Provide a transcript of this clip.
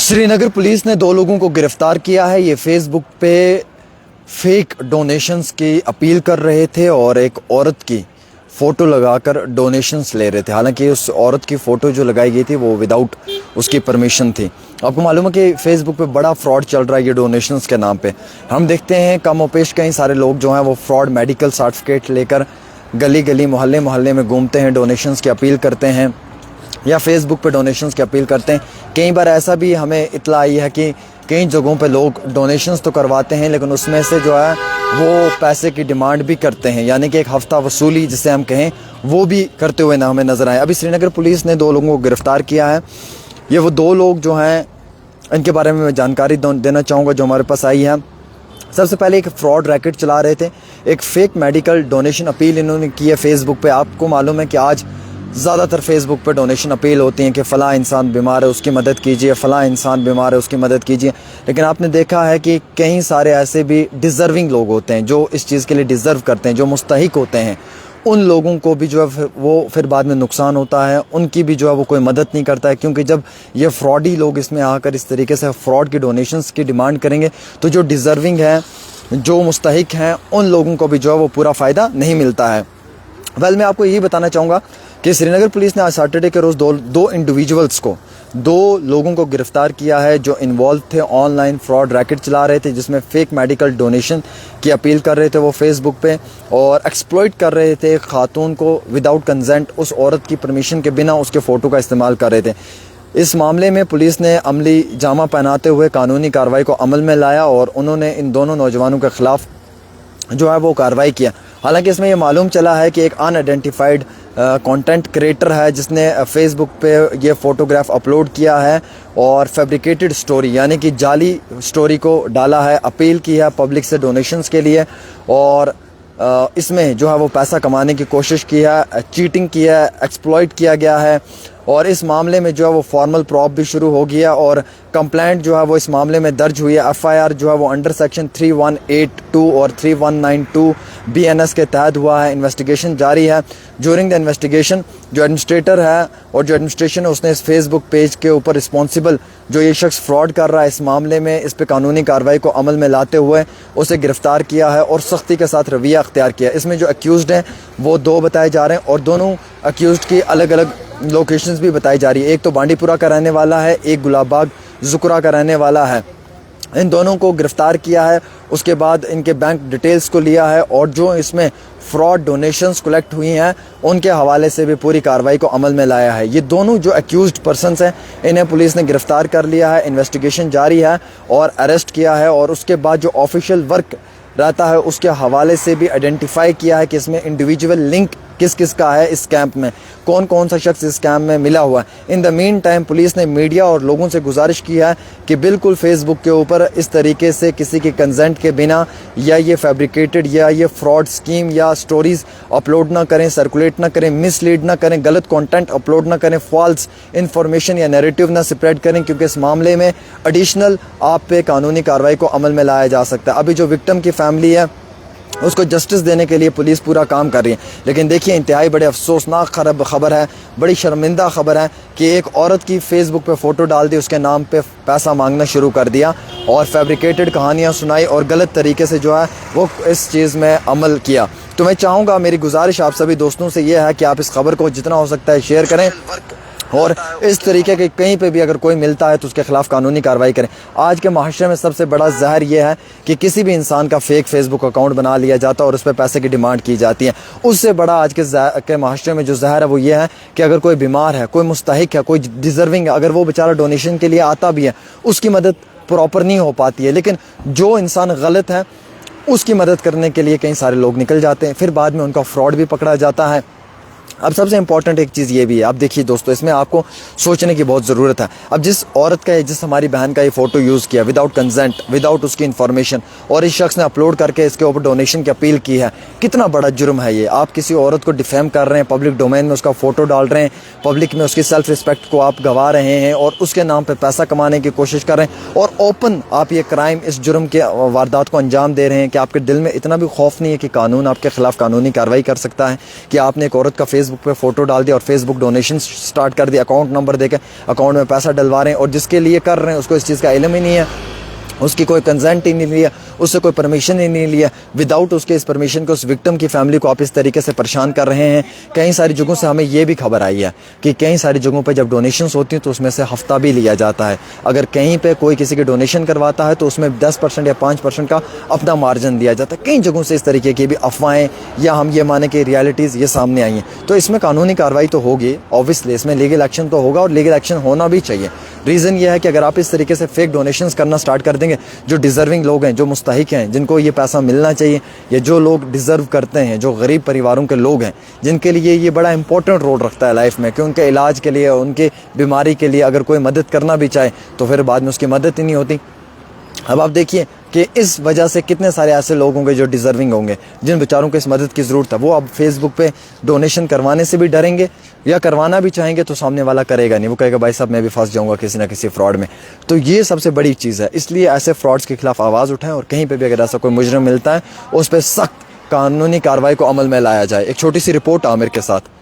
Srinagar police ने 2 लोगों को गिरफ्तार किया है। ये फेसबुक पे फेक डोनेशंस की अपील कर रहे थे और एक औरत की फ़ोटो लगाकर डोनेशंस ले रहे थे। हालांकि उस औरत की फ़ोटो जो लगाई गई थी वो विदाउट उसकी परमिशन थी। आपको मालूम है कि फेसबुक पे बड़ा फ्रॉड चल रहा है ये डोनेशंस के नाम पे। हम देखते हैं कम और पेश कई सारे लोग जो हैं वो फ्रॉड मेडिकल सर्टिफिकेट लेकर गली गली मोहल्ले मोहल्ले में घूमते हैं, डोनेशंस की अपील करते हैं या फेसबुक पे डोनेशंस की अपील करते हैं। कई बार ऐसा भी हमें इत्तला आई है कि कई जगहों पे लोग डोनेशंस तो करवाते हैं लेकिन उसमें से जो है वो पैसे की डिमांड भी करते हैं, यानी कि एक हफ्ता वसूली जिसे हम कहें वो भी करते हुए ना हमें नज़र आए। अभी श्रीनगर पुलिस ने 2 लोगों को गिरफ़्तार किया है। ये वो 2 लोग जो हैं इनके बारे में मैं जानकारी देना चाहूँगा जो हमारे पास आई है। सबसे पहले एक फ्रॉड रैकेट चला रहे थे, एक फ़ेक मेडिकल डोनेशन अपील इन्होंने की है फेसबुक पे। आपको मालूम है कि आज ज़्यादातर फेसबुक पे डोनेशन अपील होती हैं कि फ़लाँ इंसान बीमार है उसकी मदद कीजिए, फ़लाँ इंसान बीमार है उसकी मदद कीजिए। लेकिन आपने देखा है कि कई सारे ऐसे भी डिज़र्विंग लोग होते हैं जो इस चीज़ के लिए डिज़र्व करते हैं, जो मुस्तहिक होते हैं, उन लोगों को भी जो है वो फिर बाद में नुकसान होता है, उनकी भी जो है वो कोई मदद नहीं करता है। क्योंकि जब ये फ्रॉडी लोग इसमें आकर इस तरीके से फ्रॉड की डोनेशंस की डिमांड करेंगे तो जो डिज़र्विंग है, जो मुस्तहिक हैं, उन लोगों को भी जो है वो पूरा फ़ायदा नहीं मिलता है। मैं आपको यही बताना चाहूँगा कि श्रीनगर पुलिस ने आज सैटरडे के रोज़ दो इंडिविजुअल्स को, 2 लोगों को गिरफ़्तार किया है जो इन्वॉल्व थे, ऑनलाइन फ्रॉड रैकेट चला रहे थे जिसमें फ़ेक मेडिकल डोनेशन की अपील कर रहे थे वो फेसबुक पे और एक्सप्लॉइट कर रहे थे एक खातून को विदाउट कंसेंट, उस औरत की परमिशन के बिना उसके फ़ोटो का इस्तेमाल कर रहे थे। इस मामले में पुलिस ने अमली जामा पहनाते हुए कानूनी कार्रवाई को अमल में लाया और उन्होंने इन दोनों नौजवानों के ख़िलाफ़ जो है वो कार्रवाई किया। हालांकि इसमें यह मालूम चला है कि एक अनआइडेंटिफाइड कंटेंट क्रिएटर है जिसने फेसबुक पे ये फ़ोटोग्राफ अपलोड किया है और फैब्रिकेटेड स्टोरी यानी कि जाली स्टोरी को डाला है, अपील की है पब्लिक से डोनेशंस के लिए और इसमें जो है वो पैसा कमाने की कोशिश की है, चीटिंग की है, एक्सप्लॉइट किया गया है और इस मामले में जो है वो फॉर्मल प्रॉब भी शुरू हो गया और कंप्लेंट जो है वो इस मामले में दर्ज हुई है। एफआईआर जो है वो अंडर सेक्शन 3182 और 3192 BNS के तहत हुआ है। इन्वेस्टिगेशन जारी है। ड्यूरिंग द इन्वेस्टिगेशन जो एडमिनिस्ट्रेटर है और जो एडमिनिस्ट्रेशन है उसने इस फेसबुक पेज के ऊपर रिस्पॉन्सिबल जो ये शख्स फ्रॉड कर रहा है इस मामले में इस पर कानूनी कार्रवाई को अमल में लाते हुए उसे गिरफ्तार किया है और सख्ती के साथ रवैया अख्तियार किया। इसमें जो अक्यूज़्ड हैं वो 2 बताए जा रहे हैं और दोनों अक्यूज़्ड की अलग अलग लोकेशंस भी बताई जा रही है। एक तो बांडीपुरा का रहने वाला है, एक गुलाबबाग ज़ुकरा का रहने वाला है। इन दोनों को गिरफ़्तार किया है, उसके बाद इनके बैंक डिटेल्स को लिया है और जो इसमें फ्रॉड डोनेशंस कलेक्ट हुई हैं उनके हवाले से भी पूरी कार्रवाई को अमल में लाया है। ये दोनों जो अक्यूज़्ड पर्सनस हैं इन्हें पुलिस ने गिरफ़्तार कर लिया है, इन्वेस्टिगेशन जारी है और अरेस्ट किया है और उसके बाद जो ऑफिशियल वर्क रहता है उसके हवाले से भी आइडेंटिफाई किया है कि इसमें इंडिविजुअल लिंक किस किस का है, इस कैंप में कौन कौन सा शख्स इस कैंप में मिला हुआ है। In the mean time police ने मीडिया और लोगों से गुजारिश की है कि बिल्कुल फेसबुक के ऊपर इस तरीके से किसी के कंसेंट के बिना या ये फैब्रिकेटेड या ये फ्रॉड स्कीम या स्टोरीज़ अपलोड ना करें, सर्कुलेट ना करें, मिसलीड ना करें, गलत कंटेंट अपलोड ना करें, फॉल्स इन्फॉर्मेशन या नैरेटिव ना स्प्रेड करें क्योंकि इस मामले में एडिशनल आप पे कानूनी कार्रवाई को अमल में लाया जा सकता है। अभी जो विक्टिम की फैमिली है उसको जस्टिस देने के लिए पुलिस पूरा काम कर रही है। लेकिन देखिए इंतहाई बड़े अफसोसनाक खबर है, बड़ी शर्मिंदा खबर है कि एक औरत की फेसबुक पे फ़ोटो डाल दी, उसके नाम पे पैसा मांगना शुरू कर दिया और फैब्रिकेटेड कहानियाँ सुनाई और गलत तरीके से जो है वो इस चीज़ में अमल किया। तो मैं चाहूँगा, मेरी गुजारिश आप सभी दोस्तों से ये है कि आप इस खबर को जितना हो सकता है शेयर करें और इस तरीके के कहीं पे भी अगर कोई मिलता है तो उसके खिलाफ कानूनी कार्रवाई करें। आज के माशरे में सबसे बड़ा जहर यह है कि किसी भी इंसान का फेक फेसबुक अकाउंट बना लिया जाता है और उस पर पैसे की डिमांड की जाती है। उससे बड़ा आज के माशरे में जो जहर है वो ये है कि अगर कोई बीमार है, कोई मुस्तहिक है, कोई डिज़र्विंग है, अगर वो बेचारा डोनेशन के लिए आता भी है उसकी मदद प्रॉपर नहीं हो पाती है। लेकिन जो इंसान गलत है उसकी मदद करने के लिए कई सारे लोग निकल जाते हैं, फिर बाद में उनका फ्रॉड भी पकड़ा जाता है। अब सबसे इम्पॉर्टेंट एक चीज़ ये भी है, आप देखिए दोस्तों, इसमें आपको सोचने की बहुत ज़रूरत है। अब जिस औरत का, जिस हमारी बहन का ये फ़ोटो यूज़ किया विदाउट कंसेंट, विदाउट उसकी इन्फॉर्मेशन और इस शख्स ने अपलोड करके इसके ऊपर डोनेशन की अपील की है, कितना बड़ा जुर्म है ये। आप किसी औरत को डिफेम कर रहे हैं, पब्लिक डोमेन में उसका फ़ोटो डाल रहे हैं, पब्लिक में उसकी सेल्फ रिस्पेक्ट को आप गवा रहे हैं और उसके नाम पर पैसा कमाने की कोशिश कर रहे हैं और ओपन आप ये क्राइम, इस जुर्म के वारदात को अंजाम दे रहे हैं कि आपके दिल में इतना भी खौफ नहीं है कि कानून आपके ख़िलाफ़ कानूनी कार्रवाई कर सकता है कि आपने एक औरत का फेसबुक पे फ़ोटो डाल दिया और फेसबुक डोनेशन स्टार्ट कर दिया, अकाउंट नंबर देकर अकाउंट में पैसा डलवा रहे हैं, और जिसके लिए कर रहे हैं उसको इस चीज़ का इल्म ही नहीं है, उसकी कोई कंसेंट ही नहीं लिया, उससे कोई परमिशन ही नहीं लिया। विदाउट उसके इस परमिशन को उस विक्टिम की फैमिली को आप इस तरीके से परेशान कर रहे हैं। कई सारी जगहों से हमें ये भी खबर आई है कि कई सारी जगहों पे जब डोनेशंस होती हैं तो उसमें से हफ्ता भी लिया जाता है। अगर कहीं पे कोई किसी की डोनेशन करवाता है तो उसमें 10% या 5% का अपना मार्जिन दिया जाता है। कई जगहों से इस तरीके की भी अफवाहें या हम ये माने कि रियलिटीज़ ये सामने आई हैं। तो इसमें कानूनी कार्रवाई तो होगी, ऑब्वियसली इसमें लीगल एक्शन तो होगा और लीगल एक्शन होना भी चाहिए। रीज़न ये है कि अगर आप इस तरीके से फेक डोनेशंस करना स्टार्ट कर देंगे, जो डिज़र्विंग लोग हैं, जो मुस्तहिक हैं, जिनको ये पैसा मिलना चाहिए, या जो लोग डिज़र्व करते हैं, जो गरीब परिवारों के लोग हैं, जिनके लिए ये बड़ा इंपॉर्टेंट रोल रखता है लाइफ में, कि उनके इलाज के लिए, उनके बीमारी के लिए अगर कोई मदद करना भी चाहे तो फिर बाद में उसकी मदद ही नहीं होती। अब आप देखिए कि इस वजह से कितने सारे ऐसे लोग होंगे जो डिज़र्विंग होंगे, जिन बेचारों को इस मदद की ज़रूरत है, वो अब फेसबुक पे डोनेशन करवाने से भी डरेंगे, या करवाना भी चाहेंगे तो सामने वाला करेगा नहीं, वो कहेगा भाई साहब मैं भी फंस जाऊंगा किसी ना किसी फ्रॉड में। तो ये सबसे बड़ी चीज़ है, इसलिए ऐसे फ्रॉड्स के खिलाफ आवाज़ उठाएं और कहीं पर भी अगर ऐसा कोई मुजरिम मिलता है उस पर सख्त कानूनी कार्रवाई को अमल में लाया जाए। एक छोटी सी रिपोर्ट आमिर के साथ।